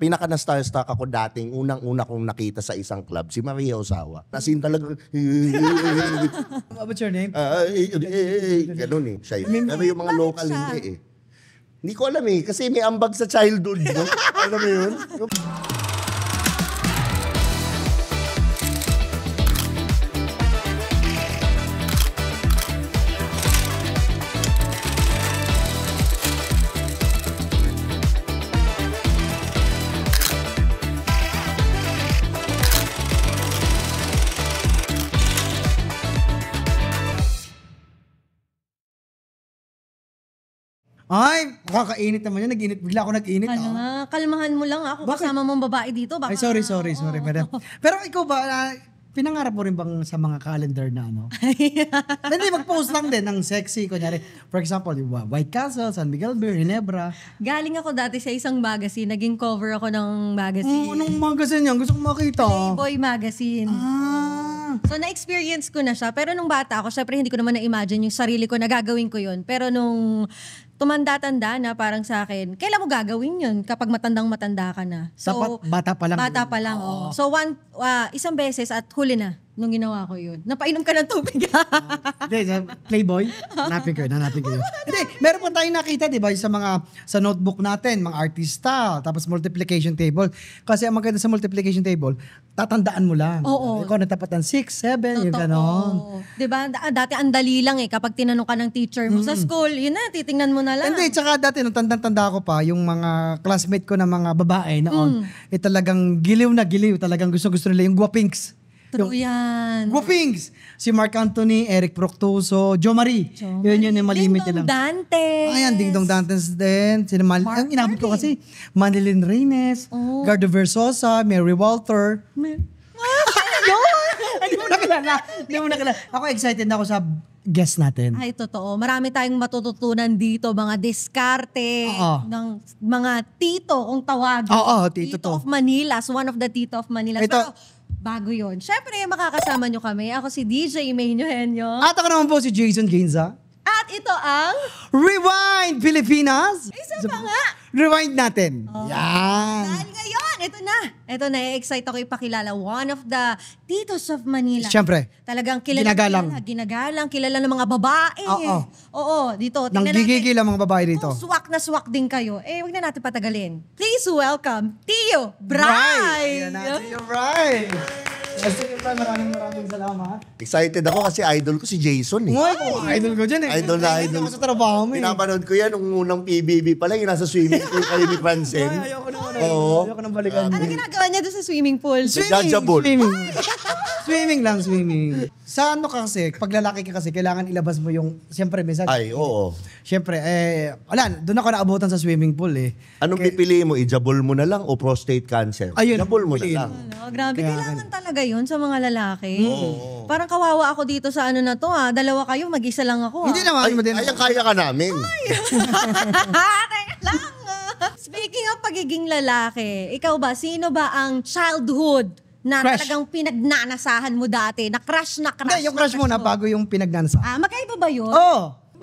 pinaka na starstruck ako dating, unang-una kong nakita sa isang club, si Maria Ozawa. Nasin talaga, What's your name? ganun eh. Siya yun. Pero yung mga local hindi eh. Hindi ko alam eh, kasi may ambag sa childhood. No? Alam mo yun? Ay, makakainit naman yun. Nag-init. Bigla ako nag-init. Kalmahan mo lang ako. Bakit? Kasama mong babae dito. Baka, Ay, sorry, madam. Pero ikaw ba, pinangarap mo rin bang sa mga calendar na ano? Hindi, mag-post lang din ng sexy. Kunyari, for example, yung White Castle, San Miguel Beer, Ginebra. Galing ako dati sa isang magazine. Naging cover ako ng magazine. Anong magazine yan? Gusto kong makita. Playboy magazine. So, na-experience ko na siya. Pero nung bata ako, syempre hindi ko naman na-imagine yung sarili ko na gagawin ko yun. Pero nung tumanda-tanda na parang sa akin, kailan mo gagawin yun kapag matandang-matanda ka na? So, bata pa lang. Bata pa lang, oo. So, isang beses at huli na nung ginawa ko yun. Napainom ka ng tubig. Hindi, sa Playboy, hanapin ko yun. Hindi, meron pa tayong nakita, di ba, sa notebook natin, mga artista, tapos multiplication table. Kasi ang maganda sa multiplication table, tatandaan mo lang. Oo. Ikaw natapatan 6, 7, yung ganon. Di ba? Dati ang dali lang eh. Kapag tinanong ka ng teacher mo sa school, yun na, titingnan mo na lang. Hindi, tsaka dati, nung tanda ko pa, yung mga classmate ko na mga babae noon, talagang giliw na giliw. Talagang gusto nila yung guwapinks. True yan. Guwapinks! Si Mark Anthony, Eric Proctuso, Jo Marie. Yun yung malimit nila. Ding Dong Dantes. Ayan, Ding Dong Dantes din. Ang inabot ko kasi, Manilyn Reynes, Gardo Versosa, Mary Walter. Hindi mo nakilala. Ako excited na ako sa guest natin. Ay, totoo. Marami tayong matututunan dito, mga diskarte, ng mga tito kung tawagin. Oo, tito to. of Manila, one of the tito of Manila. Ito. Pero bago yun. Syempre, makakasama nyo kami. Ako si DJ May Eugenio. At ako naman po si Jason Ginza. At ito ang Rewind Pilipinas! isa pa nga. Rewind natin. Yan. Dahil ngayon, ito na, excited ako ipakilala. One of the titos of Manila. Siyempre. Talagang kilala. Ginagalang, kilala ng mga babae. Oo, dito. Nang gigigil ang mga babae dito. Kung swak na swak din kayo, wag na natin patagalin. Please welcome, Tio Bray! Yan natin yung Bray! Sige, Bray, maraming salamat. Excited ako kasi idol ko si Jason eh. Idol ko dyan eh. Idol na idol. Sa trabaho mo eh. Pinapanood ko yan nung unang PBB pa lang, yung nasa swimming pool kayo ni Francine. Ayoko nang balikan. Ano ginagawa niya doon sa swimming pool? Swimming lang. Sa ano kasi, pag lalaki ka kasi, kailangan ilabas mo yung, siyempre, minsan. Ay, oo. Siyempre, doon ako naabutan sa swimming pool eh. Anong pipiliin mo? I-jabol mo na lang o prostate cancer? Ayun, Jabol mo na lang. Grabe, kailangan talaga yun sa mga lalaki. Parang kawawa ako dito sa ano na to dalawa kayo, mag-isa lang ako. Hindi naman. Ay, kaya ka namin. Teka lang. Speaking of pagiging lalaki, ikaw ba, sino ba ang childhood na Crush. talagang pinagnanasahan mo dati? Na crush Hindi, yung crush muna bago yung pinagnansa. Magkaiba ba yun?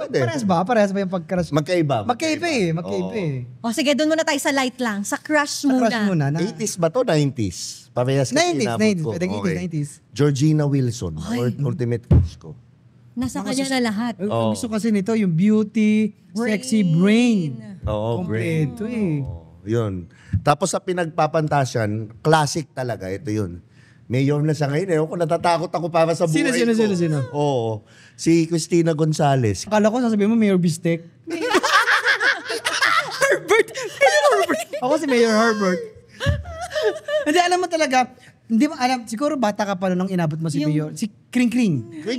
Pwede. Parehas ba yung pag-crush? Magkaiba. Magkaiba eh. O sige, doon muna tayo sa light lang. Sa crush muna. Crush muna na. 80s ba to? 90s? Parehas kasi 90s. ko. Pwedeng 80s, Okay. 90s. Georgina Wilson. Ultimate crush ko. Nasa kanya na lahat. Ang gusto kasi nito, yung beauty, sexy brain. Oo, great. Kompleto eh. Yun. Tapos sa pinagpapantasyan, classic talaga. Ito yun. Mayor na siya ngayon. Kung natatakot ako para sa buhay ko. Sino? Oo. Si Cristina Gonzalez. Akala ko sasabihin mo Mayor Bistek. Herbert! Ako si Mayor Herbert. Hindi, alam mo talaga, hindi mo alam, siguro bata ka pa nung inabot mo si Mayor. Si Kring Kring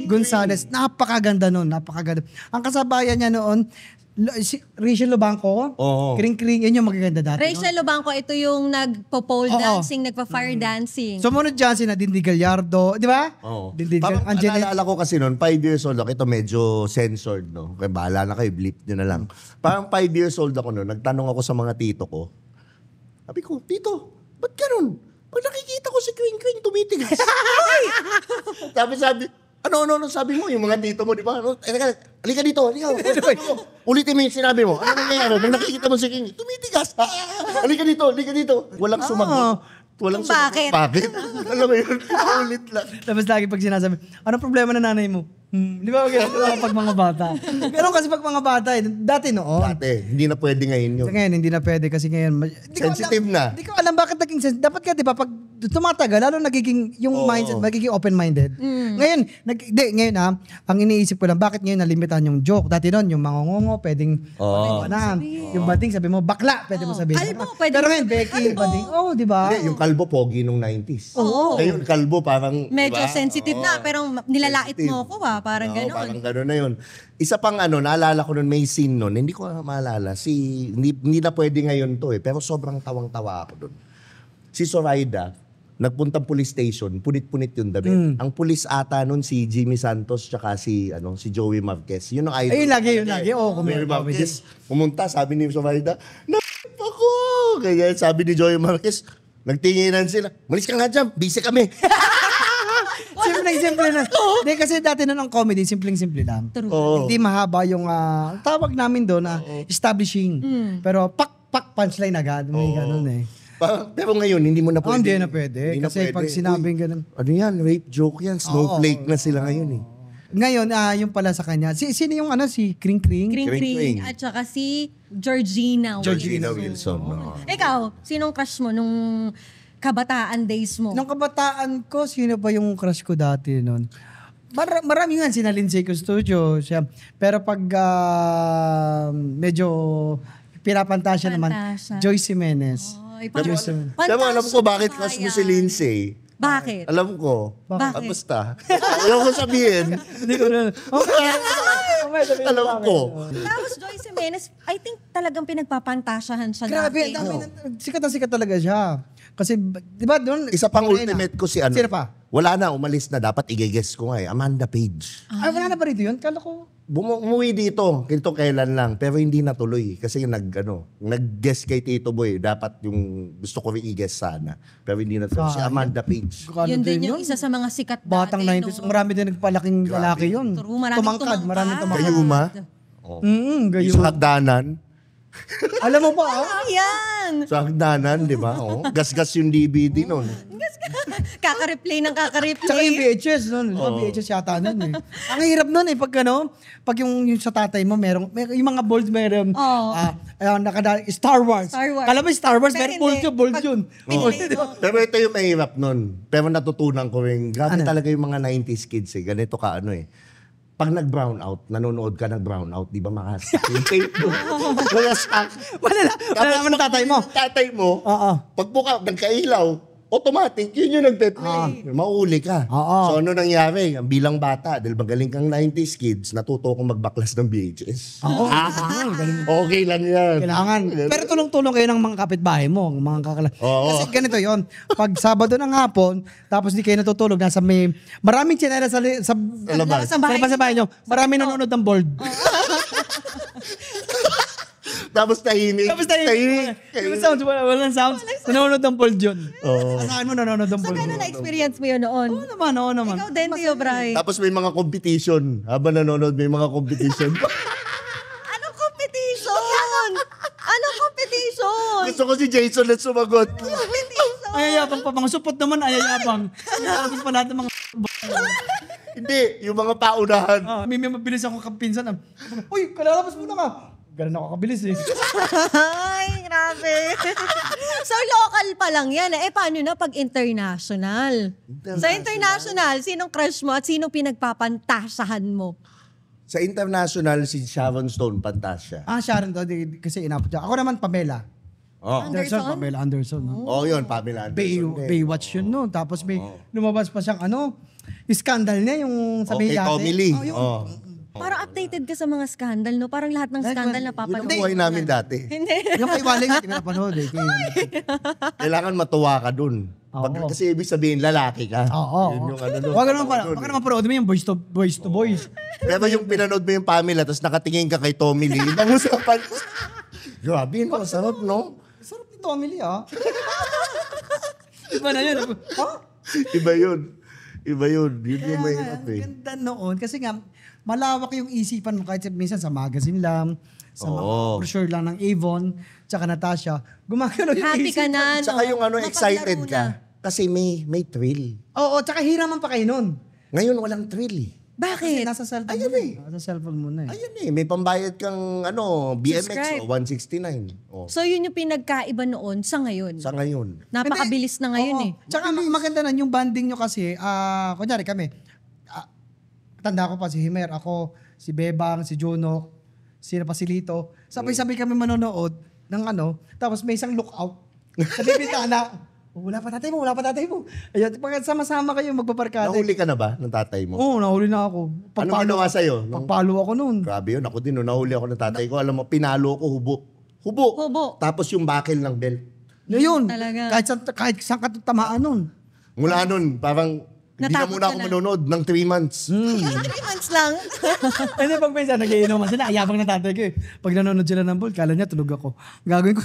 Gonzalez. Napakaganda nun, napakaganda. Ang kasabayan niya noon, si Rachel Lubangco, Kring Kring, yun yung magaganda dati. Rachel Lubangco, ito yung nagpo-pole dancing, nagpa-fire dancing. Sumunod dyan si Nadine Di Gallardo, di ba? Oo. Angelique. Naalala ko kasi noon, 5 years old ako. Ito medyo censored, no? Kaya bahala na kayo, bleep nyo na lang. Parang 5 years old ako noon, nagtanong ako sa mga tito ko. Sabi ko, tito, ba't ganun? Pag nakikita ko si Kring Kring, tumitigas. sabi, ano, sabi mo, yung mga tito mo, di ba? Halika dito, halika. Ulitin mo yung sinabi mo. Ano nangyayari? Pag nakikita mo si King, tumitigas. Halika dito. Walang sumagot. Walang Kung bakit? Bakit? Alam mo yun, ulit lang. Tapos lagi pag sinasabi, anong problema ng nanay mo? Di ba pag mga bata? Pero kasi pag mga bata, dati noon. Dati, hindi na pwede ngayon yun. Sa ngayon, hindi na pwede kasi ngayon. Sensitive na. Hindi ko alam bakit naging sensitive. Dapat ka, di ba, pag tumatagal, lalo nagiging, yung mindset, magiging open-minded. Ngayon, ngayon ang iniisip ko lang, bakit ngayon nalimitahan yung joke? Dati noon, yung mangongongo, pwedeng, yung bading, sabi mo, bakla, pwede mo sabihin. Kalbo, pwede Pero mo ngayon, Becky, bading, di ba? Hindi, yung kalbo pogi nung 90s. Oo. Ngayon, kalbo parang, Medyo diba? sensitive na, pero nilalait mo ko parang Oo, gano'n. parang gano'n na yun. Isa pang naalala ko nun, may scene nun, hindi ko maalala, hindi na pwede ngayon to pero sobrang tawang-tawa ako dun. Si Zoraida, nagpuntang police station, punit-punit yung damit. Ang police ata nun, si Jimmy Santos, tsaka si Joey Marquez. Yun ang idol. Ayun lagi. Oo, Joey Marquez, pumunta, sabi ni Zoraida, ako! Kaya sabi ni Joey Marquez, nagtinginan sila, malis ka nga dyan, busy kami. Simple na. Hindi, kasi dati nun ang comedy, simpleng-simple lang. Oo. Hindi mahaba yung tawag namin doon na establishing. Pero pak punchline agad. May ganun eh. Pero ngayon, hindi mo na pwede. Hindi na pwede. Hindi na Kasi pwede. pag sinabing Uy, ganun. ano yan? Rape joke yan. Snowflake na sila ngayon eh. Ngayon, yung pala sa kanya. Sino yung si Kring Kring? Kring-kring. At saka si Georgina Wilson. No. Ikaw, sinong crush mo nung kabataan days mo? Nung kabataan ko, sino ba yung crush ko dati nun? Marami nga, sina Lindsay Custodio. Siya. Pero pag medyo pinapantasya naman, Pantasya. Joyce Jimenez. Ay, Joyce parang- Jimenez. Alam ko bakit Fantastic crush mo kaya. si Lindsay. Bakit? Alam ko. Bakit? Basta. Ayaw ko sabihin. Hindi ko na. Alam ko. Tapos Joyce Jimenez, I think talagang pinagpapantasyahan siya Grabe, dati. dami sikat na sikat talaga siya. Kasi, di ba doon? Isa pang ultimate ko si Sino pa? Wala na, umalis na. Dapat i-guess ko nga Amanda Page. Ay, wala na ba rito yun? Kala ko. Umuwi dito. Ito kailan lang. Pero hindi natuloy. Kasi nag-guess kay Tito Boy. Dapat yung gusto ko rin i-guess sana. Pero hindi natuloy. Si Amanda Page. Yun din yung isa sa mga sikat dati. Batang 90s. Marami din nagpalaking lalaki yun. True, maraming tumangkad. Maraming tumangkad. Gayuma. Gayuma. Yung hagdanan. Alam mo pa, Ayan! Sa hagdanan, di ba? Gas-gas yung DVD nun. Kaka-replay ng Tsaka yung kaka-replay. VHS nun. VHS yata nun eh. Ang hirap nun eh. Pag yung sa tatay mo, yung mga bold meron. Star Wars. Star Wars. Kala mo Star Wars, Pero pero bold hindi. yun. Pinili Bold. mo. Pero ito yung mahirap nun. Pero natutunan ko rin. Grabe talaga yung mga 90s kids eh. Ganito ka Pag nag-brown out, nanonood ka nag-brown out, di ba makastak yung tape mo? Wala stuck. Wala naman ang tatay mo. Tatay mo, Oo. pag buka, nagkailaw, automatic, yun yung nagpe-play. Mauli ka. Oo. So ano nangyari? Ang bilang bata, dahil magaling kang 90s kids, natuto akong magbaklas ng VHS. Oo. Okay lang yan. Kailangan. Pero tulong-tulong kayo ng mga kapitbahay mo, mga Oo. Kasi ganito yon. Pag Sabado ng hapon, tapos di kayo natutulog, maraming tsinela sa labas. sa labas sa bahay nyo. Maraming nanonood ng bold. Tapos tahimik. Tapos yung sounds, walang sounds. Nanonood ng bold yun. Oo. Asahan mo nanonood ng So, bold. gano'n na-experience mo yun noon? Oo naman. Ikaw din, Tio Bray. Tapos may mga competition. Habang nanonood, may mga competition. Anong competition? Anong competition? Gusto ko si Jason na sumagot. Competition? Ayayabang pa, mga supot naman, ayayabang. Ayayabang pa lahat ng mga Hindi, yung mga paunahan. may mabilis ako kapinsan. Uy, kalalabas muna ka. Ganun ako kabilis eh. Ay, grabe. So, local pa lang yan. Paano na pag international? Sa international, sinong crush mo at sino pinagpapantasahan mo? Sa international, si Sharon Stone, Pantasya. Sharon to, kasi inapot siya. Ako naman, Pamela. Oh. Anderson? Pamela Anderson. No? Oh, yun, Pamela Anderson. Baywatch yun, no? Tapos may lumabas pa siyang scandal niya, yung sabi Okay, dati. Tommy Lee. Oh, yung, Oh. Parang updated ka sa mga scandal, no? Parang lahat ng scandal na Yun papanood. ang buhay namin dati. Hindi. yung kay Wally, hindi ko napanood eh. Kailangan matuwa ka dun. Oo. Kasi ibig sabihin, lalaki ka. Oo. Yun yung dun. Wag naman parood mo yung boys to boys. Pero yung pinanood mo yung Pamela, tapos nakatingin ka kay Tommy Lee, ibang usapan. Grabe, no? Sarap, no? Sarap ni Tommy Lee, ah. Iba na yun. Ha? Iba yun. Iba yun. Yun yung mahirap eh. Ganda noon. Kasi nga, malawak yung isipan mo kahit minsan sa magazine lang. sa mga Oo. brochure lang ng Avon, tsaka Natasha, gumagano yung Happy isip ka ko. na, Tsaka yung excited Mapaglaro ka. na. Kasi may thrill. Oo, tsaka hiraman pa kayo nun. Ngayon walang thrill eh. Kasi Bakit? nasa cellphone Ayun mo eh. Nasa cellphone mo na eh. Ayan eh, may pambayad kang BMX Subscribe. 169. Oh. So yun yung pinagkaiba noon sa ngayon. Sa ngayon. Napakabilis na ngayon Oo. eh. Tsaka maganda na yung banding nyo kasi, kunyari kami, tanda ko pa si Himer, ako, si Bebang, si Junok, sino pa si Lito. Sabay-sabay kami manonood ng tapos may isang lookout. Sa bibintana, wala pa tatay mo. Ayun, pag sama-sama kayo magpaparkada. Nahuli ka na ba ng tatay mo? Oo, nahuli na ako. Anong ginawa sa'yo? Pagpalo ako noon. Grabe yun. Ako din, nung nahuli ako ng tatay ko, alam mo, pinalo ko, hubo. Hubo. Tapos yung bakil ng belt. Yun, Talaga. kahit saan ka tamaan nun. Mula nun, parang hindi na Natakot muna ka ako na. manonood ng 3 months. 3 months lang. Ano pag minsan nagiinuman sila, ayabang na tatay ko eh. Pag nanonood sila ng ball, kala niya tulog ako. Gagawin ko,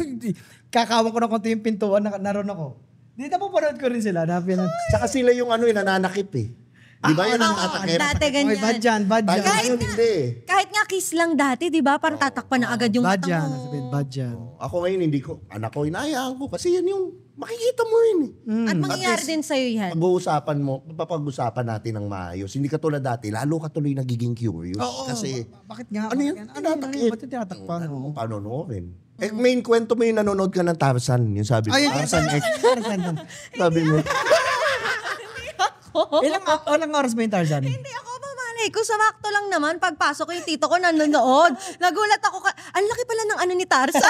kakawan ko na konti yung pintuan, naroon ako. Dito po panood ko rin sila. Tsaka sila yung nananakip eh. Di ba yun ang tatakip? Dati Ay, ganyan. bad yan. Tayo ngayon, hindi eh. Kahit nga kiss lang dati, di ba? Parang tatakpan na agad yung Bad mata yan. mo. Sabihin, bad yan. Ako ngayon, hindi ko. Anak ko, inayaan ko. Kasi yan yung makikita mo yun eh. At mangyayari At least, din sa'yo yan. Pag-uusapan mo, papag-usapan natin ng maayos. Hindi ka tulad dati, lalo ka tuloy nagiging curious. Oo, Kasi, bakit nga? ano yan? Tinatakip. Ba't yung tinatakpan? Ano mo, panonoorin. Main kwento mo yung nanonood ka ng Tarzan. Yung sabi mo, Ay, Tarzan X. Sabi mo, Ilang oras ba yung Tarzan? Hindi ako mamalay ko. Samakto lang naman. Pagpasok ko yung tito ko nanonood. Nagulat ako. Ang laki pala ng ni Tarzan.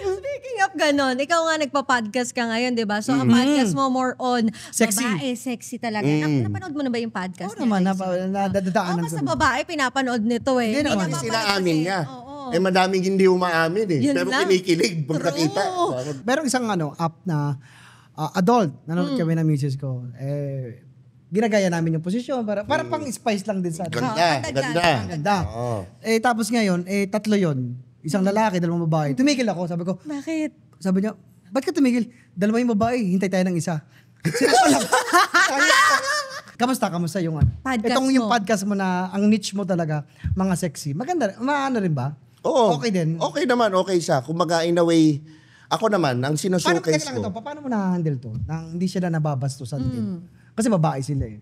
Speaking of ganon, ikaw nga nagpa-podcast ka ngayon, di ba? So, ang podcast mo more on Sexy. babae, sexy talaga. Napanood mo na ba yung podcast? Oo naman, Oo, nadadaanan ko. basta babae, pinapanood nito eh. Hindi naman. kasi napapanood sinaamin kasi. niya. Oo. Madaming hindi umaamin eh. Yun Pero lang. kinikilig pagkakita. True. Merong isang app na adult, nanonood kami ng misis ko. Ginagaya namin yung posisyon para pang spice lang din sa atin. Ganda, ganda. Ganda. Oo. Tapos ngayon, tatlo yon. Isang lalaki, dalawang babae. Tumigil ako. Sabi ko, Bakit? sabi niya, ba't ka tumigil? Dalawa yung babae, hintay tayo ng isa. Sino ko lang. Kamusta yung Podcast Itong yung mo. podcast mo na, ang niche mo talaga, mga sexy. Maganda, maano rin ba? Oo. Okay din. Okay naman, okay siya. Kumbaga, in a way, ako naman, ang Paano, sinushowcase teka lang ito, ko. paano mo na-handle to? Nang hindi sila nababastusan din. Kasi babae sila eh.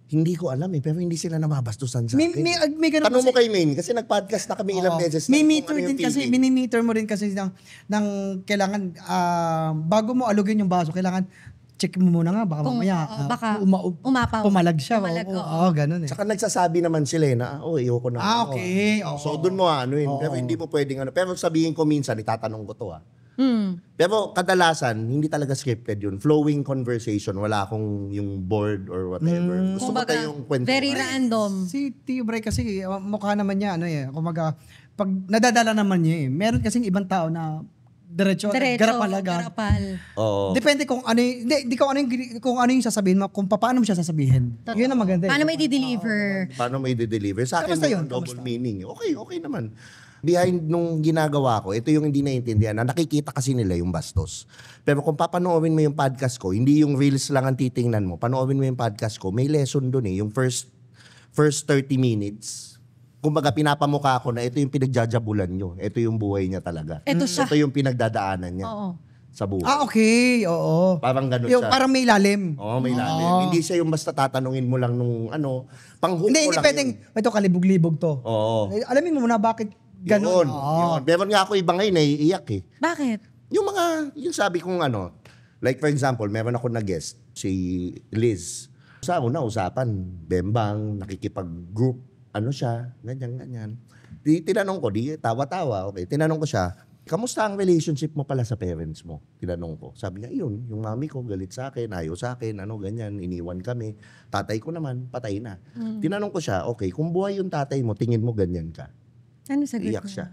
Hindi ko alam eh, pero hindi sila nababastusan sa May akin. ganun Tanong mo kasi. kay Maine, kasi nag-podcast na kami ilang Oo. beses. May na kung meter ano yung din kasi, feeling. mini-meter mo rin kasi ng kailangan, bago mo alugin yung baso, kailangan check mo muna nga, baka Kung, mamaya, baka umapaw. umapaw. Pumalag siya. Pumalag, Oo, oo. ganun eh. Saka nagsasabi naman sila eh, na, ayoko na. Okay. Oo. So, doon mo anuin. Pero hindi mo pwedeng Pero sabihin ko minsan, itatanong ko to Pero kadalasan, hindi talaga scripted yun. Flowing conversation. Wala akong yung board or whatever. Gusto ko Kumbaga, tayong kwento. very random. Si Tio Bray kasi, mukha naman niya, kumaga, pag nadadala naman niya eh. Meron kasing ibang tao na diretso, garapalaga. garapal. Oo. Depende kung ano yung, hindi kung ano yung sasabihin mo, kung paano mo siya sasabihin. Yun ang maganda. Paano may di-deliver? Paano may deliver Sa akin, Kamusta may yun? double meaning. Okay naman. Behind nung ginagawa ko, ito yung hindi naiintindihan, na nakikita kasi nila yung bastos. Pero kung papanoorin mo yung podcast ko, hindi yung reels lang ang titingnan mo, panoorin mo yung podcast ko, may lesson dun eh, yung first 30 minutes. Kumbaga pinapamukha ko na ito yung pinagjajabulan nyo. Ito yung buhay niya talaga. Ito siya. Ito yung pinagdadaanan niya Oo. sa buhay. Okay, oo. Parang ganun Yung siya. parang may lalim. Oo, may lalim. Hindi siya yung basta tatanungin mo lang nung panghook Hindi mo lang pwedeng, yun. ito kalibog-libog to. Oo. Alamin mo muna bakit ganun. Yun. Meron nga ako iba ngayon naiiyak eh. Bakit? Yung sabi kong like for example, meron ako na guest, si Liz. Sa una, usapan, bembang, nakikipag-group, siya, ganyan. Tinanong ko, tawa-tawa, okay. Tinanong ko siya, kamusta ang relationship mo pala sa parents mo? Tinanong ko. Sabi niya, yun, yung mami ko galit sa akin, ayaw sa akin, ganyan, iniwan kami. Tatay ko naman, patay na. Tinanong ko siya, okay, kung buhay yung tatay mo, tingin mo ganyan ka? Ano sagot Iyak mo? siya.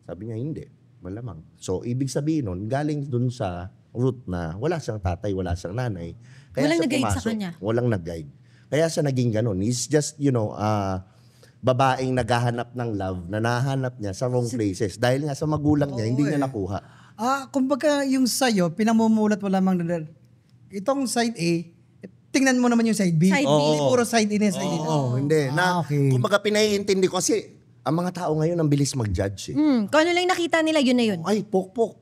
Sabi niya, hindi. Malamang. So, ibig sabihin nun, galing dun sa root na wala siyang tatay, wala siyang nanay. Kaya Walang siya nag-guide sa pumasok. kanya. Walang nag-guide. Kaya siya naging ganun. He's just, babaeng naghahanap ng love na nahanap niya sa wrong places. Dahil nga sa magulang niya, hindi niya nakuha. Kumbaga yung sa'yo, pinamumulat mo lamang na itong side A, tingnan mo naman yung side B. Side B. Hindi puro side A na side A. Oo, hindi. Okay. Kumbaga pinaiintindi ko kasi Ang mga tao ngayon, ang bilis mag-judge eh. Kung ano lang nakita nila, yun na yun. Ay, pokpok.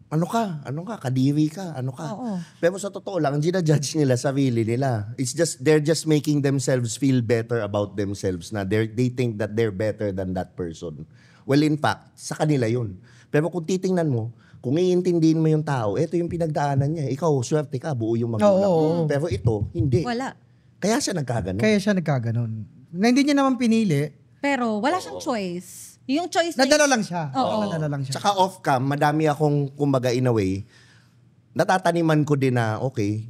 Ano ka? Kadiri ka? Ano ka? Oo. Pero sa totoo lang, ang ginajudge nila, sarili nila. They're just making themselves feel better about themselves na they think that they're better than that person. Well, in fact, sa kanila yun. Pero kung titingnan mo, kung iintindihin mo yung tao, ito yung pinagdaanan niya. Ikaw, swerte ka, buo yung magulang. Oo. Pero ito, hindi. Wala. Kaya siya nagkaganon. Kaya siya nagkaganon. Na hindi niya naman pinili, Pero wala siyang choice. Yung choice na nadala lang siya. Oo. Nadala lang siya. Tsaka off-cam, madami akong, kumbaga in a way, natataniman ko din na, okay,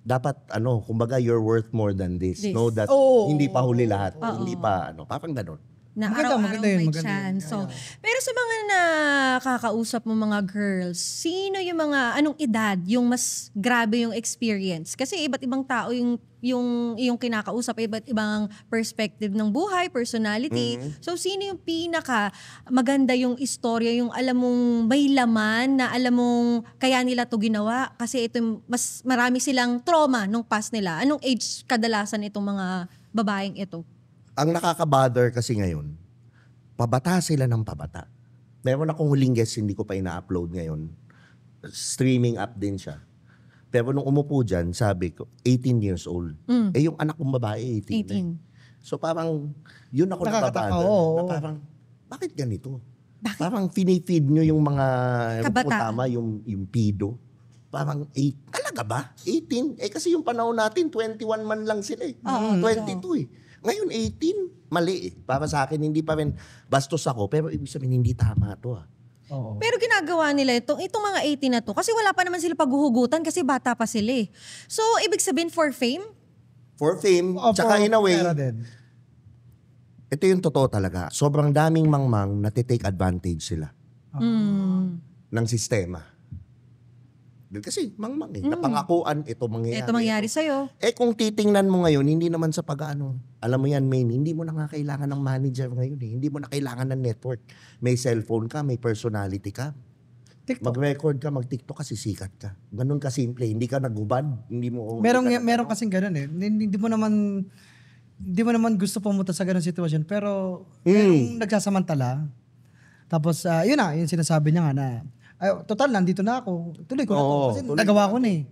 dapat, kumbaga, you're worth more than this. This. Know that, Oo. hindi pa huli lahat. Hindi pa, parang ganon. na Maganda, araw-araw maganda yun, may maganda yun. chance. So, pero sa mga nakakausap mo mga girls, sino yung mga, anong edad yung mas grabe yung experience? Kasi iba't ibang tao yung kinakausap, iba't ibang perspective ng buhay, personality. So, sino yung pinaka maganda yung istorya, yung alam mong may laman, na alam mong kaya nila to ginawa? Kasi ito, mas marami silang trauma nung past nila. Anong age kadalasan itong mga babaeng ito? Ang nakaka-bother kasi ngayon, pabata sila ng pabata. Meron akong huling guest, hindi ko pa ina-upload ngayon. Streaming up din siya. Pero nung umupo dyan, sabi ko, 18 years old. Eh yung anak kong babae, 18. 18. So parang, yun ako Nakakataka, nababother. oo. Na parang, bakit ganito? Parang finifeed nyo yung mga, Kabataan. tama, yung pido. Parang, talaga ba? 18? Eh kasi yung panahon natin, 21 man lang sila eh. 22 eh. Ngayon, 18. Mali eh. Para sa akin, hindi pa rin bastos ako. Pero ibig sabihin, hindi tama to ah. Oo. Pero ginagawa nila itong mga 18 na to kasi wala pa naman sila paghuhugutan kasi bata pa sila eh. So, ibig sabihin for fame? For fame, Oo, tsaka in a way, pera din. ito yung totoo talaga. Sobrang daming mangmang na take advantage sila ng sistema. Dahil kasi mangmang eh. Napangakuan, ito mangyayari. Ito mangyari sa'yo. Eh kung titingnan mo ngayon, hindi naman sa pag-ano. Alam mo yan, main, hindi mo na nga kailangan ng manager ngayon eh. Hindi mo na kailangan ng network. May cellphone ka, may personality ka. TikTok. Mag-record ka, mag-TikTok ka, sisikat ka. Ganun ka simple. Hindi ka nagubad. Hindi mo... Meron kasing ganun eh. Hindi mo naman gusto pumunta sa ganung sitwasyon, pero merong nagsasamantala. Tapos yun na, yung sinasabi niya nga na total nandito na ako. Tuloy ko na to. Oo, Kasi tuloy nagawa ko na eh.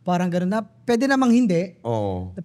Parang ganun na. Pwede namang hindi. Oo.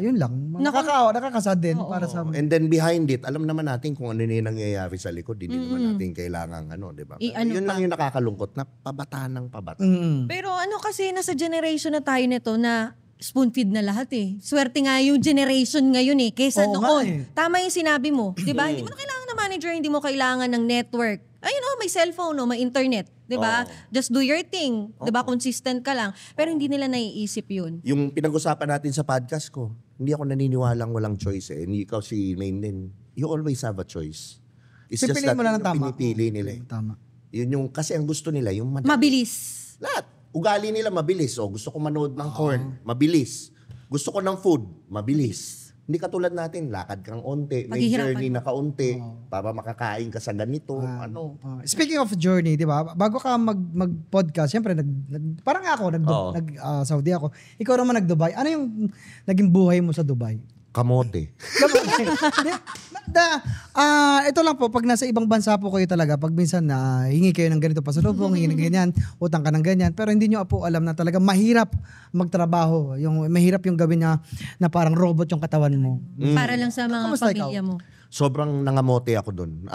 Yun lang. Nakakasad din para sa... And then behind it, alam naman natin kung ano yung nangyayari sa likod. Hindi naman natin kailangan di ba? Yun lang yung nakakalungkot na pabata ng pabata. Pero ano kasi, nasa generation na tayo nito na spoon feed na lahat eh. Swerte nga yung generation ngayon eh, kaysa Oo nga noon. eh. Tama yung sinabi mo. Diba? Hindi mo na kailangan ng manager, hindi mo kailangan ng network. Ayun may cellphone, may internet. Diba? Just do your thing. Diba? Consistent ka lang. Pero hindi nila naiisip yun. Yung pinag-usapan natin sa podcast ko, hindi ako naniniwalang walang choice eh. Hindi ikaw si Main din. You always have a choice. It's just Pipiliin that mo lang ng yung tama. pinipili nila eh. Tama. Yun yung, kasi ang gusto nila, yung madali. Mabilis. Lahat. Ugali nila mabilis. Gusto ko manood ng corn, mabilis. Gusto ko ng food, mabilis. Hindi katulad natin, lakad kang onte, may Paghihirapan journey mo. na kaunti, para makakain ka sa ganito. Speaking of journey, di ba? Bago ka mag-podcast, syempre, parang ako, Saudi ako. Ikaw naman nag-Dubai. Ano yung naging buhay mo sa Dubai? Kamote. Ito lang po, pag nasa ibang bansa po kayo talaga, pag minsan hingi kayo ng ganito pasalubong, hingi ng ganyan, utang ka ng ganyan, pero hindi nyo po alam na talaga mahirap magtrabaho. Mahirap yung gawin na parang robot yung katawan mo. Para lang sa mga Kamusta pamilya mo. Sobrang nangamote ako doon.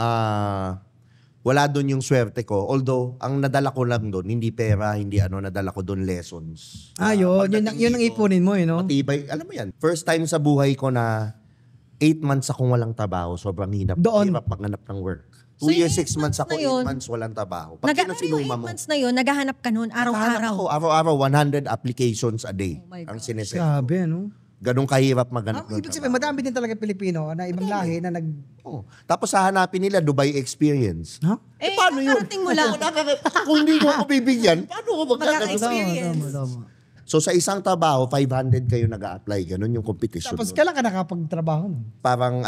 Wala doon yung swerte ko. Although, ang nadala ko lang doon, hindi pera, hindi nadala ko doon lessons. Yun ang ipunin mo, no? Matibay. Alam mo yan, first time sa buhay ko na 8 months akong walang trabaho, sobrang hirap. Doon? Hirap maghanap ng work. 2 So, years, yung 6 months months ako, na yun, 8 months walang trabaho. Pag Pero yung sinuma 8 mo, months na yun, naghahanap ka nun, araw-araw. ako, araw-araw, 100 applications a day Oh my ang gosh. sinesend. Grabe, no? Ganong kahirap maghanap ng Ibig sabihin, madami din talaga Pilipino na ibang lahi na Oh. Tapos hahanapin nila Dubai experience. Ha? Paano yun? kakarating mo lang. Kung hindi mo ako bibigyan, paano ko magkakaroon? Mag-experience. Tama. So sa isang trabaho, 500 kayo nag-a-apply. Ganon yung competition. Tapos nun. kailan ka nakapagtrabaho nun? Parang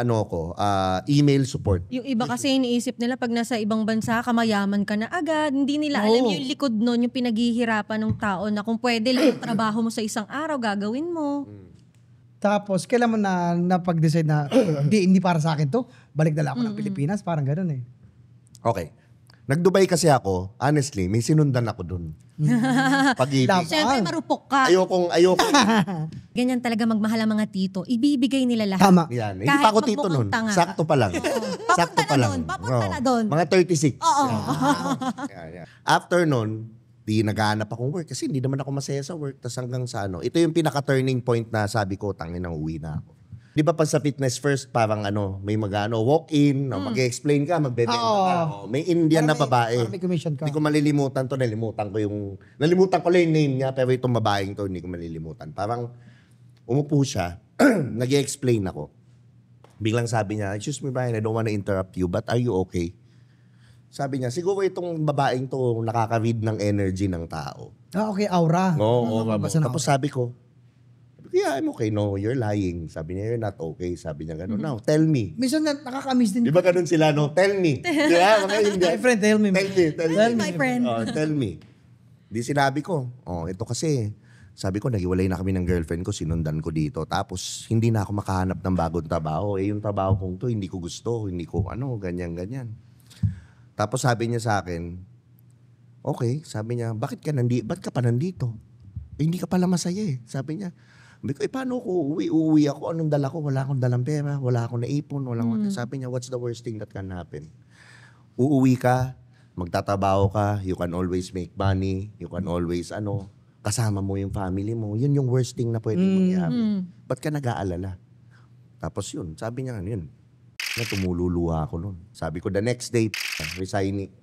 email support. Yung iba kasi iniisip nila pag nasa ibang bansa ka, mayaman ka na agad. Hindi nila alam yung likod nun, yung pinaghihirapan ng tao na kung pwede lang yung trabaho mo sa isang araw, gagawin mo. Tapos, kailan mo napag-decide na, hindi para sa akin to, balik na lang ako ng Pilipinas, parang ganun eh. Okay. Nag-Dubai kasi ako, honestly, may sinundan ako dun. Pag-ibig. Love. Siyempre, marupok ka. Ayokong. Ganyan talaga magmahal ang mga tito. Ibibigay nila lahat. Tama. Yan. Hindi Kahit pa ako tito magmukhang nun. tanga. Sakto pa lang. Sakto pa lang. Papunta Oo. na doon. Mga 36. Oo. Yan. After nun, di naghahanap akong work kasi hindi naman ako masaya sa work. Tas hanggang sa ano. Ito yung pinaka-turning point na sabi ko, tangin na uwi na ako. Di ba pag sa fitness first, parang may walk-in, mag-explain ka, magbebenta ka. May Indian na babae. Parang may commission ka. Hindi ko malilimutan to, nalimutan ko lang yung name niya, pero itong babaeng to, hindi ko malilimutan. Parang umupo siya, nag-explain ako. Biglang sabi niya, excuse me Brian, I don't wanna interrupt you, but are you okay? Sabi niya, siguro itong babaeng to nakaka-read ng energy ng tao. Okay, aura. Oo, Nakabasa na tapos sabi ko, yeah, I'm okay. No, you're lying. Sabi niya, you're not okay. Sabi niya gano'n. Now, tell me. Minsan nakakamiss din. Di ba ganun sila, no? Tell me. Di ba? Mga Indian. My friend, tell me. Tell me. My friend. Tell me. Di sinabi ko, ito kasi, sabi ko, nagiwalay na kami ng girlfriend ko, sinundan ko dito. Tapos, hindi na ako makahanap ng bagong trabaho. Yung trabaho kong to, hindi ko gusto. Hindi ko, ganyan. Tapos sabi niya sa akin, okay, sabi niya, ba't ka pa nandito? Hindi ka pala masaya eh. Sabi niya, sabi ko, paano ko uuwi? Uuwi ako, anong dala ko? Wala akong dalang pera, wala akong naipon, Sabi niya, what's the worst thing that can happen? Uuwi ka, magtatrabaho ka, you can always make money, you can always, kasama mo yung family mo. Yun yung worst thing na pwede mangyari. Ba't ka nag-aalala? Tapos yun, sabi niya, yun. Tumululuha ako nun. Sabi ko, the next day,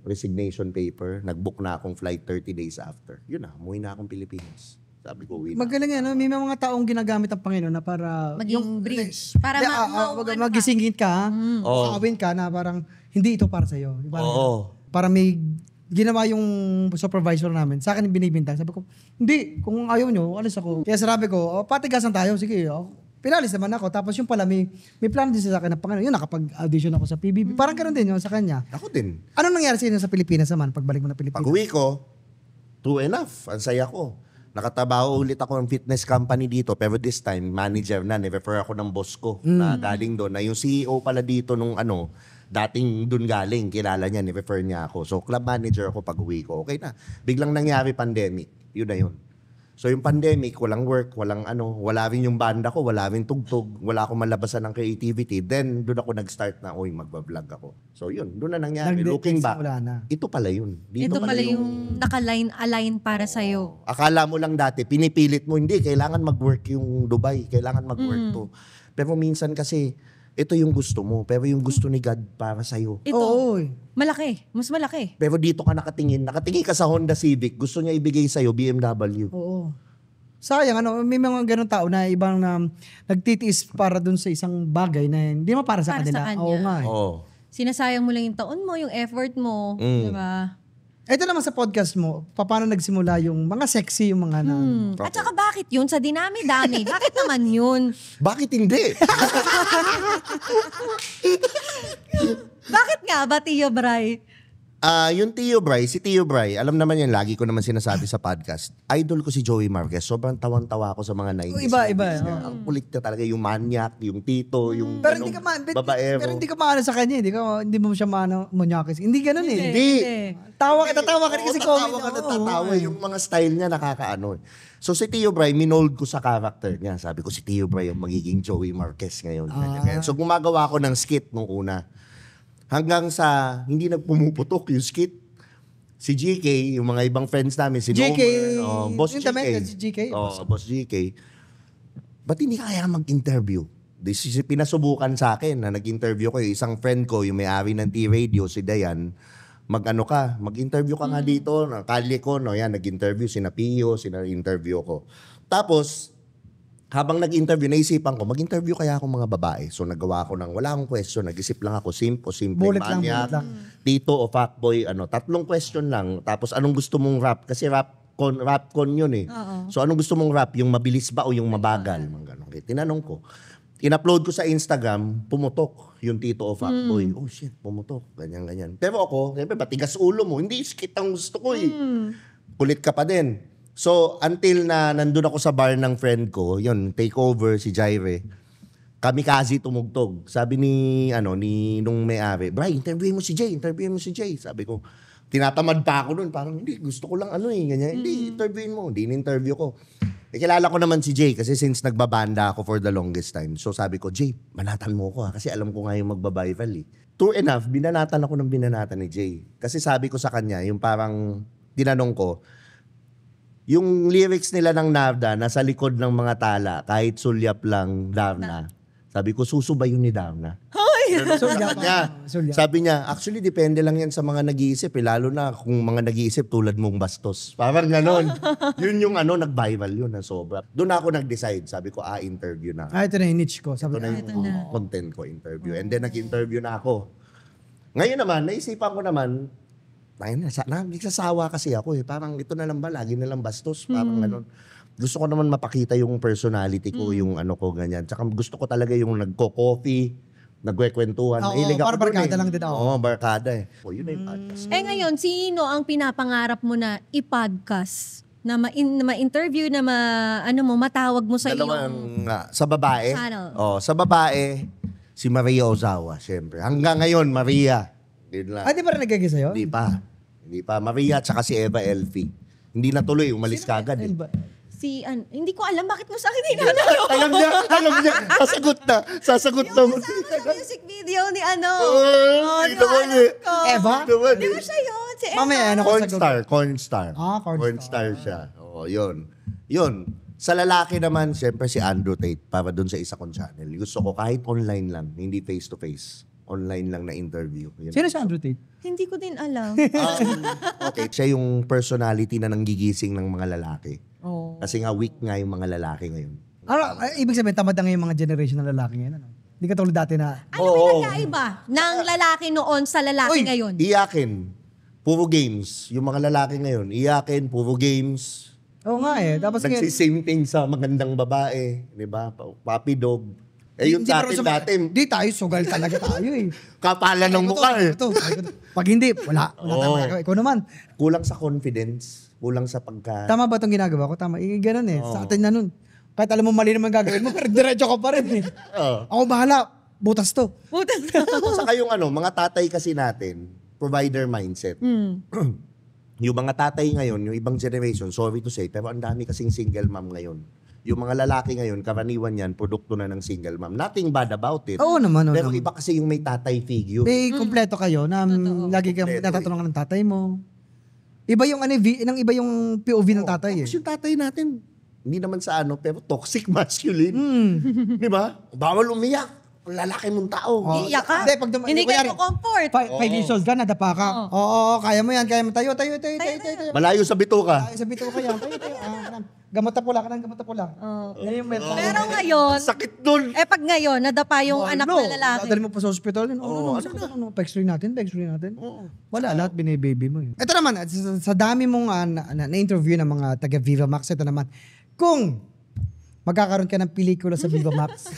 resignation paper, nag-book na akong flight 30 days after. Yun na, umuwi na akong Pilipinas. Sabi ko, uwi na. Magaling yan, may mga taong ginagamit ang Panginoon na para... Maging bridge. Para magisingit ka, makawin ka na parang hindi ito para sa'yo. Para may ginawa yung supervisor namin. Sa akin binibintang. Sabi ko, hindi, kung ayaw nyo, alis ako. Kaya sabi ko, patigasan tayo, sige. Pinalis naman ako. Tapos yung pala, may plan din sa akin na Panginoon. Yun, nakapag-audition ako sa PBB. Parang ganoon din yun sa kanya. Ako din. Ano nangyari sa inyo sa Pilipinas naman, pagbalik mo na Pilipinas? Pag-uwi ko, true enough, ang saya ko. Nakatrabaho ulit ako ng fitness company dito, pero this time, manager na, ni-refer ako ng boss ko na galing doon. Na yung CEO pala dito nung dating doon galing, kilala niya, ni-refer niya ako. So, club manager ako pag-uwi ko. Okay na. Biglang nangyari pandemic. Yun na yun. So, yung pandemic, walang work, wala rin yung banda ko, wala rin tugtog, wala akong malabasan ng creativity. Then, doon ako nag-start na, magbablog ako. So, yun. Doon na nangyari. Looking back, ito pala yun. Ito pala yung naka-align para sa'yo. Akala mo lang dati, pinipilit mo, hindi, kailangan mag-work yung Dubai, kailangan mag-work to. Pero minsan kasi, ito yung gusto mo, pero yung gusto ni God para sa'yo. Ito, malaki, mas malaki. Pero dito ka nakatingin ka sa Honda Civic, gusto niya ibigay sa'yo, BMW. Oo. Sayang, may mga ganun tao na ibang nagtitiis para dun sa isang bagay na hindi mo para sa kanila. Sa kanya. Oo nga. Sinasayang mo lang yung taon mo, yung effort mo, di ba? Ito naman sa podcast mo, paano nagsimula yung mga sexy, yung mga At saka bakit yun? Sa dinami-dami. Bakit naman yun? Bakit hindi? Bakit nga ba, Tio Bray? Yung si Tio Bray, alam naman yan, lagi ko naman sinasabi sa podcast. Idol ko si Joey Marquez. Sobrang tawang-tawa ako sa mga 90s. Iba. Ang kulit na talaga, yung manyak, yung tito, yung Pero hindi ka babaero. Pero hindi ka maano sa kanya, hindi mo siya maano monyakis. Hindi ganoon eh. Hindi. Tawa ka rin kasi comment. Tatawa ka na tatawa. Yung mga style niya nakakaano. So si Tio Bray, minold ko sa character niya. Sabi ko si Tio Bray yung magiging Joey Marquez ngayon. So gumagawa ako ng skit nung una. Hanggang sa hindi nagpumuputok yung skit. Si GK, yung mga ibang friends namin, si GK, Nomer, Boss yung GK. si GK. Boss GK. Ba't hindi kaya mag-interview? This is pinasubukan sa akin na nag-interview ko. Yung isang friend ko, yung may-ari ng T-Radio, si Dayan, mag-interview ka nga dito. Kalye ko, nag-interview, sina-Pio, sina-interview ko. Tapos, habang nag-interview, naisipan ko, mag-interview kaya ako mga babae. So, nagawa ko wala akong question. Nag-isip lang ako, simple, Bullet manyak, lang. tito o fuckboy, 3 question lang. Tapos, anong gusto mong rap? Kasi rap con yun eh. So, anong gusto mong rap? Yung mabilis ba o yung mabagal? Okay, tinanong ko. In-upload ko sa Instagram, pumutok yung tito o fuckboy. Oh shit, pumutok. Ganyan. Pero ako, siyempre, patigas ulo mo. Hindi skit ang gusto ko eh. Kulit ka pa din. So, until na nandun ako sa bar ng friend ko, yun, take over si Jaire. Kamikaze tumugtog. Sabi ni nung may-ari, Bray, interviewin mo si Jay. Sabi ko, tinatamad pa ako nun. Parang, hindi, gusto ko lang ganyan. Hindi, interviewin mo. Hindi, in-interview ko. Kilala ko naman si Jay kasi since nagbabanda ako for the longest time. So sabi ko, Jay, banatan mo ko kasi alam ko nga yung magbabival eh. True enough, binanatan ako ng binanatan ni Jay. Kasi sabi ko sa kanya, yung parang, tinanong ko, yung lyrics nila ng Narda, nasa likod ng mga tala, kahit sulyap lang, Darna. Sabi ko, susubay yun ni Darna. Sulyap. Sabi niya, actually, depende lang yan sa mga nag-iisip. Lalo na kung mga nag-iisip tulad mong bastos. Parang ganon. Yun yung nag-viral yun na sobra. Doon ako nag-decide. Sabi ko, interview na. Ito na yung niche ko. Sabi Ito na yung content ko, interview. And then, nag-interview na ako. Ngayon naman, naisipan ko naman, nagsasawa kasi ako eh. Parang ito na lang ba? Lagi na lang bastos. Parang ganon. Gusto ko naman mapakita yung personality ko, yung ko, ganyan. Tsaka gusto ko talaga yung nagko-coffee, nagkwekwentuhan. Oo, para barkada lang din ako. Oo, barkada eh. Yun na yung podcast. Ngayon, sino ang pinapangarap mo na i-podcast? Na ma-interview, na matawag mo sa Dalawang, sa babae. channel. Sa babae, si Maria Ozawa, syempre. Hanggang ngayon, Maria. Di Di ba rin nagagay sa'yo? Hindi pa. Maria tsaka si Eva Elfie. Hindi natuloy, umalis kagad eh. Hindi ko alam bakit mo sa akin tinanong. Alam niya. Sasagot na. Yung kasama sa music video ni Hindi naman eh. Eva? Di ba siya yun? Si Eva. Mamaya, Cornstar. Cornstar siya. Oo, yun. Sa lalaki naman, siyempre si Andrew Tate para dun sa isa kong channel. Gusto ko kahit online lang, hindi face-to-face. Online lang na interview. Yun. Sino si Andrew Tate? Hindi ko din alam. Okay, siya yung personality na nanggigising ng mga lalaki. Oh. Kasi nga weak nga yung mga lalaki ngayon. Ibig sabihin, tamad na ngayon yung mga generation ng lalaki ngayon. Hindi ka tulad dati na... Ano may nagkaiba ng lalaki noon sa lalaki ngayon? Iyakin. Puro games. Yung mga lalaki ngayon, iyakin, puro games. Oo nga eh. Tapos Nagsisame thing sa magandang babae. Di ba? Puppy dog. Yung sa atin dati, Di tayo, sugal talaga tayo eh. kapalan ng mukha eh. Pag hindi, wala tayo. Ikaw naman. Kulang sa confidence. Kulang sa pagka... Tama ba itong ginagawa ko? Tama. Ganun eh. Sa atin na nun. Kahit alam mo mali naman gagawin mo, pero diretso ka pa rin eh. Ako bahala. Butas to. Saka yung mga tatay kasi natin, provider mindset. Yung mga tatay ngayon, yung ibang generation, sorry to say, pero ang dami kasing single mom ngayon. Yung mga lalaki ngayon, karaniwan yan, produkto na ng single mom. Nothing bad about it. Oo naman. Pero iba kasi yung may tatay figure. May kumpleto kayo na lagi kang natatanungan ng tatay mo. Iba yung iba yung POV ng tatay eh. Tapos yung tatay natin, hindi naman sa pero toxic masculine. Di ba? Bawal umiyak. Lalaki mong tao. Iiyak ka? Hindi ka comfort. 5 years old ka, nadapa ka. Oo, kaya mo yan. Kaya mo tayo. Malayo sa bituka. Sa bito ka yan. Tayo. Gamot na pula ka ng gamot na pula. Yan yung mental. Pero ngayon, Sakit dun. pag ngayon, nadapa yung anak na lalaki. Dadali mo pa sa hospital. Pa-x-ray natin. Wala, lahat binibaby mo. Ito naman, sa dami mong na-interview ng mga taga Viva Max, ito naman, kung magkakaroon ka ng pelikula sa Viva Max,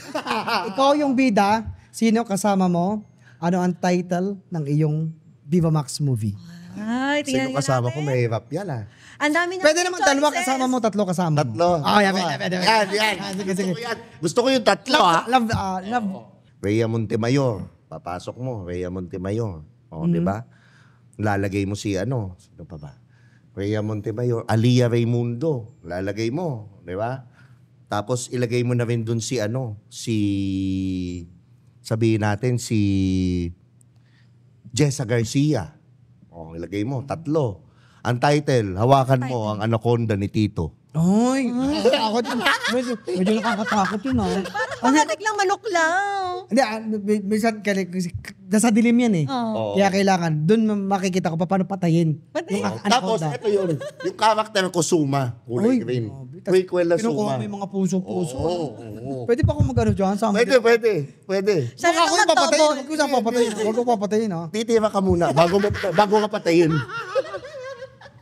ikaw yung bida, sino kasama mo, ano ang title ng iyong Viva Max movie? Ay, tingnan Sino kasama ko, may rap yan Ang dami na Pwede naman dalawa kasama mo, tatlo kasama mo. Tatlo. Pwede. Yan. Sige. Gusto ko yung tatlo Love. Rhea Montemayor. Papasok mo, Rhea Montemayor. Di ba? Lalagay mo si sino pa ba? Rhea Montemayor. Alia Raimundo. Lalagay mo, di ba? Tapos ilagay mo na rin dun sabihin natin si Jessa Garcia. Ilagay mo, tatlo. Ang title, hawakan mo ang anaconda ni Tito. Ay, ako din. Medyo nakakatakot yun Parang biglang manok lang. Hindi, minsan nasa dilim yan eh. Kaya kailangan, doon makikita ko paano patayin. Tapos, ito yun. Yung character ko, Suma. Kulay green. Prequel na Kinukuha Suma. mo yung mga puso-puso. Pwede pa akong mag-ano dyan? Pwede. Siya na naman Huwag ko saan papatayin. Huwag ko papatayin. Titira ka muna bago ka patayin.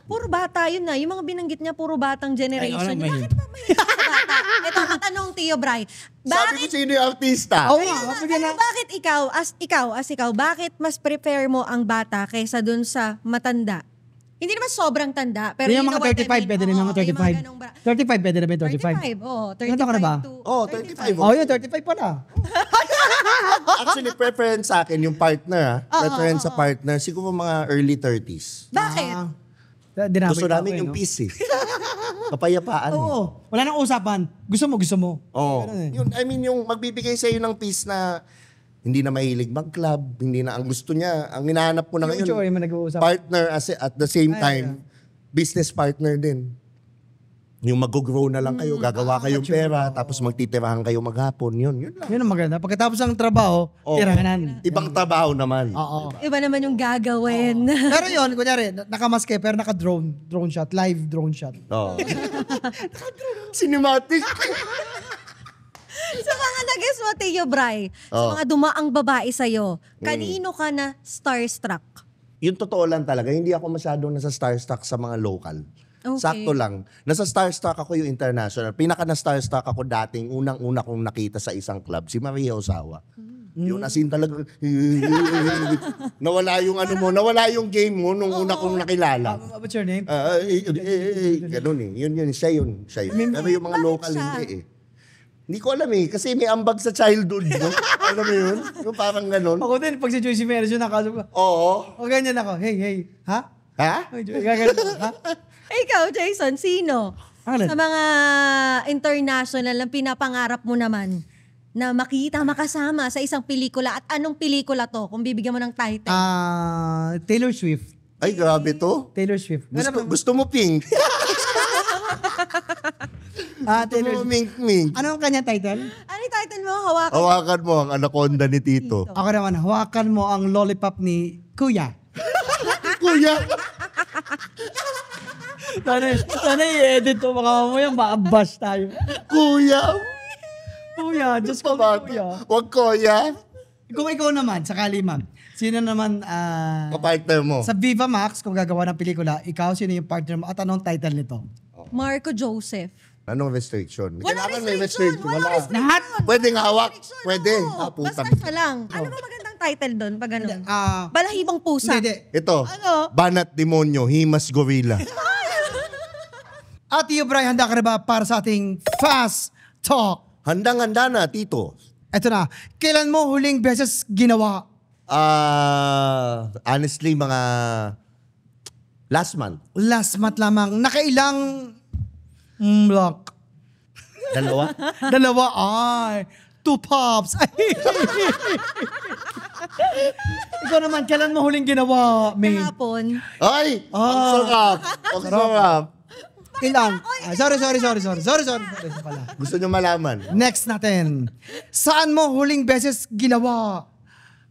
Puro bata yun na. Yung mga binanggit niya, puro batang generation. Bakit ba may bata? Ito, matanong Tio Bray. Sabi ko sino yung artista? Bakit ikaw, bakit mas prepare mo ang bata kaysa dun sa matanda? Hindi naman sobrang tanda. Pero Yung you know mga what I 35, mean. pwede na yung mga Oo, 35. ganong 35, pwede na ba yung 35? 35, oo. 35 Ilan taon ka na ba? to 35. Oh, yun, 35 pala. Actually, preference sa akin yung partner. Preference sa partner, siguro mga early 30s. Bakit? Dinamay Gusto pa namin ako, yung no? peace eh. Kapayapaan eh. Oo. Wala nang usapan. Gusto mo. Oo. Ganun eh. Yun, I mean, yung magbibigay sa'yo ng peace na hindi na mahilig mag-club, hindi na ang gusto niya, ang hinahanap mo na ngayon, Yung mo nag-uusap. partner at the same time, business partner din. Yung mag-grow na lang kayo, gagawa kayong pera, tapos magtitirahan kayo maghapon, yun lang. Yun ang maganda. Pagkatapos ng trabaho, tirahanan. Ibang trabaho naman. Oo. Iba naman yung gagawin. Pero yun, kunyari, nakamaske, pero naka-drone shot, live drone shot. Oo. Cinematic. Sa mga nag-guess mo, Tio Bray, sa Oh. mga dumaang babae sa'yo, kanino ka na starstruck? Yung totoo lang talaga, hindi ako masyadong nasa starstruck sa mga local. Okay. Sakto lang. Nasa starstruck ako yung international. Pinaka na starstruck ako dating unang-una kong nakita sa isang club, si Maria Osawa. Yun as in talaga, nawala yung ano mo, nawala yung game mo nung una kong nakilala. What's your name? Ganun eh. Yun. Siya yun. Pero yung mga Bakit local siya? hindi eh. Hindi ko alam eh. Kasi may ambag sa childhood. No? Alam mo yun? Yung parang ganun. Ako din, pag si Joyce Meres yun, nakasok ko. Oo. O ganyan ako, hey, ha? Ha? Oy, Joyce, gaganyan ako, ha? Ikaw, Jason, sino? Alin? Sa mga international na pinapangarap mo naman na makita, makasama sa isang pelikula. At anong pelikula to kung bibigyan mo ng title? Taylor Swift. Ay, grabe to. Taylor Swift. Gusto mo pink? Taylor Gusto mo Swift. mink? Ano ang kanyang title? Ano yung title mo? Hawakan. Hawakan mo ang anaconda ni Tito. Ako naman, hawakan mo ang lollipop ni Kuya. Kuya! Sana i-edit to, baka mamaya ma-bash tayo. Kuya! Kuya, just call me Kuya. Huwag kuya. Kung ikaw naman, sakali ma'am, sino naman Kapartner mo. sa Viva Max, kung gagawa ng pelikula, ikaw, sino yung partner mo at anong title nito? Marco Joseph. Anong restriction? Wala Kailangan may restriction. restriction. Wala restriction. Lahat? Pwedeng hawak. Restriction, Pwede. oo. Putang. Basta siya lang. Ano ba magandang title doon pag ganun? Balahibang pusa. Hindi. Ito. Ano? Banat Demonyo, Himas Gorilla. At Tio Bray, handa ka na ba para sa ating Fast Talk? Handang-handa na, Tito. Eto na, kailan mo huling beses ginawa? Honestly, mga last month. Last month lamang. Nakailang block? Dalawa. Dalawa. Ay, 2 pops. Ay. Ikaw naman, kailan mo huling ginawa, May? Kahapon. Ay! Ang sarap. Ang sarap. Ilan? Sorry pala. Gusto nyo malaman? Next natin. Saan mo huling beses ginawa?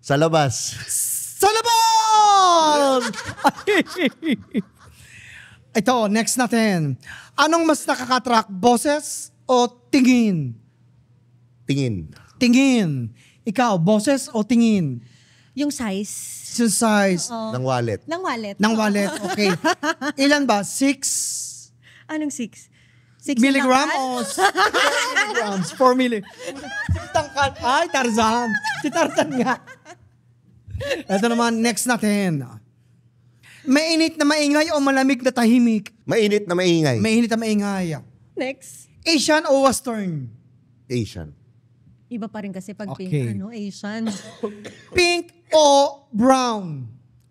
Sa labas. Sa labas! Ito, next natin. Anong mas nakakatrack, boses o tingin? Tingin. Tingin. Ikaw, boses o tingin? Yung size. Yung size Ng wallet. Ng wallet. ng wallet. Okay. Ilan ba? 6 Anong 6? 6 milligram o 4 milligrams? 4 milligrams. Tangkal. Ay, Tarzan. Si Tarzan nga. Ito naman, next natin. Mainit na maingay o malamig na tahimik? Mainit na maingay. Mainit na maingay. Next. Asian o Western? Asian. Iba pa rin kasi pag Okay. pink, Asian. Pink o brown?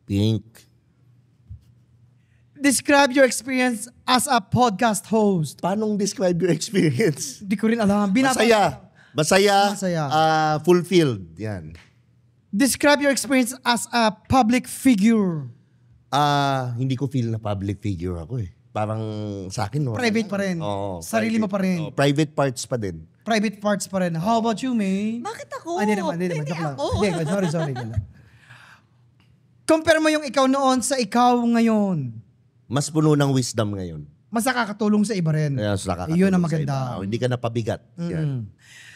Pink. Describe your experience as a podcast host. Paano describe your experience? Hindi ko rin alam. Masaya. Masaya. Masaya. Fulfilled. Yan. Describe your experience as a public figure. Hindi ko feel na public figure ako eh. Parang sa akin. No? Private pa rin. Oo, Sarili mo pa rin. Private parts pa din. Private parts pa rin. How about you, May? Bakit ako? Hindi naman. Hindi Joke lang. ako. Hindi, sorry. Compare mo yung ikaw noon sa ikaw ngayon. Mas puno ng wisdom ngayon. Mas nakakatulong sa iba rin. Kaya nakakatulong Yun ang sa maganda. iba. Hindi ka napabigat. Yan.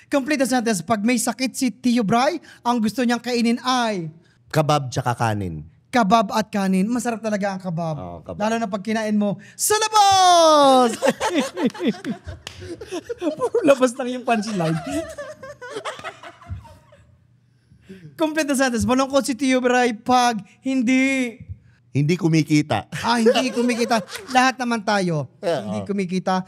Complete the sentence. Pag may sakit si Tio Bray, ang gusto niyang kainin ay Kabab tsaka kanin. kabab at kanin. Masarap talaga ang kabab. Oo, kabab. Lalo na pag kinain mo, sa labas! Puro labas lang yung punchline. Complete the sentence. Malungkot si Tio Bray pag hindi Hindi kumikita. Hindi kumikita. Lahat naman tayo, hindi kumikita,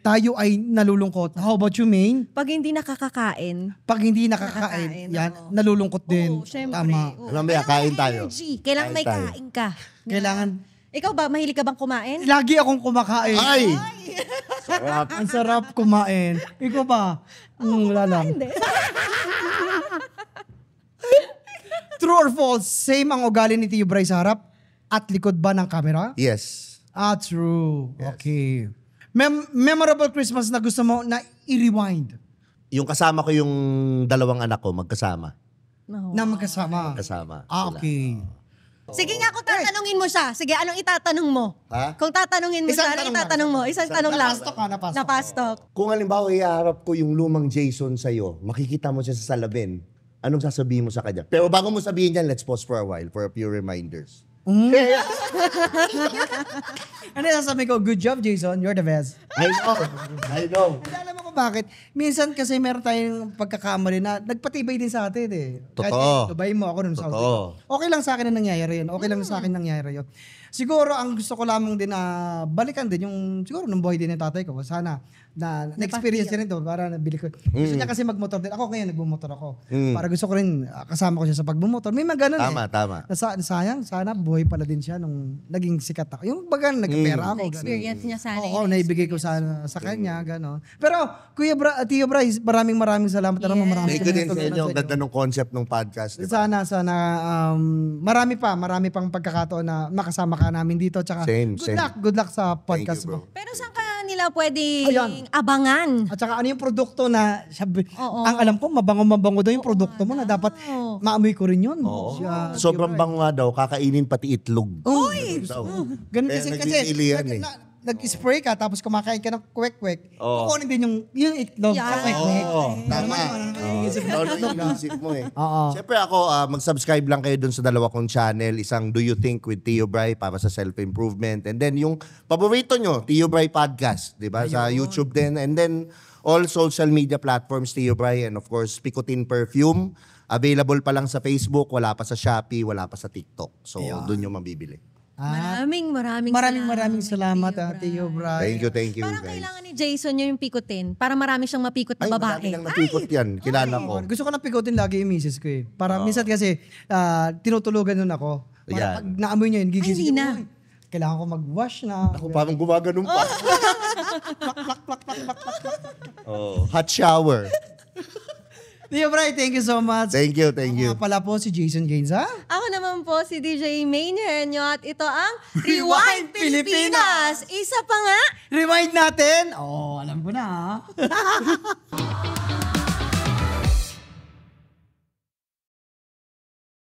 tayo ay nalulungkot. How about you, Maine? Pag hindi nakakakain. Pag hindi nakakakain, yan, oo. nalulungkot din. Oo, syempre. Tama. Oo. Mamaya, kain tayo. Energy. Kailangan may Kain tayo. kain ka. Kailangan, Ikaw ba, mahilig ka bang kumain? lagi akong kumakain. Ay! Ang sarap kumain. Ikaw ba? Wala lang. Hindi. True or false, same ang ugali ni Tio Bray sa harap at likod ba ng camera? Yes. True. Okay. Memorable Christmas na gusto mo na i-rewind Yung kasama ko yung dalawang anak ko, magkasama. No. na magkasama. Kasama. sila. Okay. Sige nga, kung tatanungin mo siya. Sige, anong itatanong mo? Ha? Kung tatanungin mo Isang siya, anong tanong lang. itatanong mo? Isang tanong lang. Napastok ka, napastok. Napastok. Kung halimbawa iharap ko yung lumang Jason sa'yo, makikita mo siya sa salamin, anong sasabihin mo sa kanya? Pero bago mo sabihin yan, let's pause for a while for a few reminders. Ano sasabihin ko? Good job, Jason. You're the best. I know. Hindi, alam mo kung bakit? Minsan kasi meron tayong pagkakamali na nagpatibay din sa atin eh. Kahit Totoo. Dubai mo, ako nun sa Totoo. Saudi. Okay lang sa akin na nangyayari yun. Okay lang sa akin nangyayari yun. Siguro ang gusto ko lamang din na balikan din yung siguro nung buhay din ng tatay ko. Sana na-experience niya rin to para nabili ko. Gusto niya kasi magmotor din. Ako ngayon nagmumotor ako. Para gusto ko rin kasama ko siya sa pagmumotor. May mga ganun Tama. Sayang, sana buhay pala din siya nung naging sikat ako. Yung baga nagpera ako. ganun. Na-experience niya sana. Oo, naibigay ko sa kanya, gano'n. Pero, Tio Bryce, maraming salamat. Alam mo, maraming Thank you din sa salamat inyo. Ang ganda ng concept ng podcast. Diba? Sana, marami pang pagkakataon na makasama ka namin dito. Tsaka, Same. good luck sa podcast Thank you, mo. bro. Pero saan ka nila pwedeng Ayan. abangan? At saka ano yung produkto na, Oo. ang alam ko, mabango daw yung produkto mo na dapat maamoy ko rin yun. Oo. Siya, Sobrang bango nga daw, kakainin pati itlog. Uy! Ganun Kaya kasi, nagpipilian eh. nag-spray ka tapos kumakain ka ng kwek-kwek. Oo. Kukunin din yung itlog sa Yeah. kwek-kwek. Oo, tama. Ikaw na yung inisip mo eh. Oo. Siyempre ako, mag-subscribe lang kayo dun sa dalawa kong channel. Isang Do You Think with Tio Bray para sa self-improvement. And then yung paborito nyo, Tio Bray Podcast. Diba? Sa YouTube din. And then all social media platforms, Tio Bray. And of course, Picotin Perfume. Available pa lang sa Facebook, wala pa sa Shopee, wala pa sa TikTok. So, dun yung mabibili. Maraming Salamat, Tio Bray. Thank you Parang guys. kailangan ni Jason yung pikutin para marami siyang mapikot na Ay, babae. marami nang napikot yan. Kilala ko. Gusto ko na pigutin lagi yung misis ko eh. Para minsan kasi tinutulugan nun ako. Para Yan. pag naamoy niya yun, gigising hindi ko, na. "Uy, kailangan ko mag-wash na. Ako parang gumaganon pa. Hot shower. Tio Bray, thank you so much. Thank you. Nga pala po si Jason Gaines, ha? Ako naman po si DJ Maine Henyo at ito ang Rewind Pilipinas! Isa pa nga, Rewind natin. Alam ko na, ha?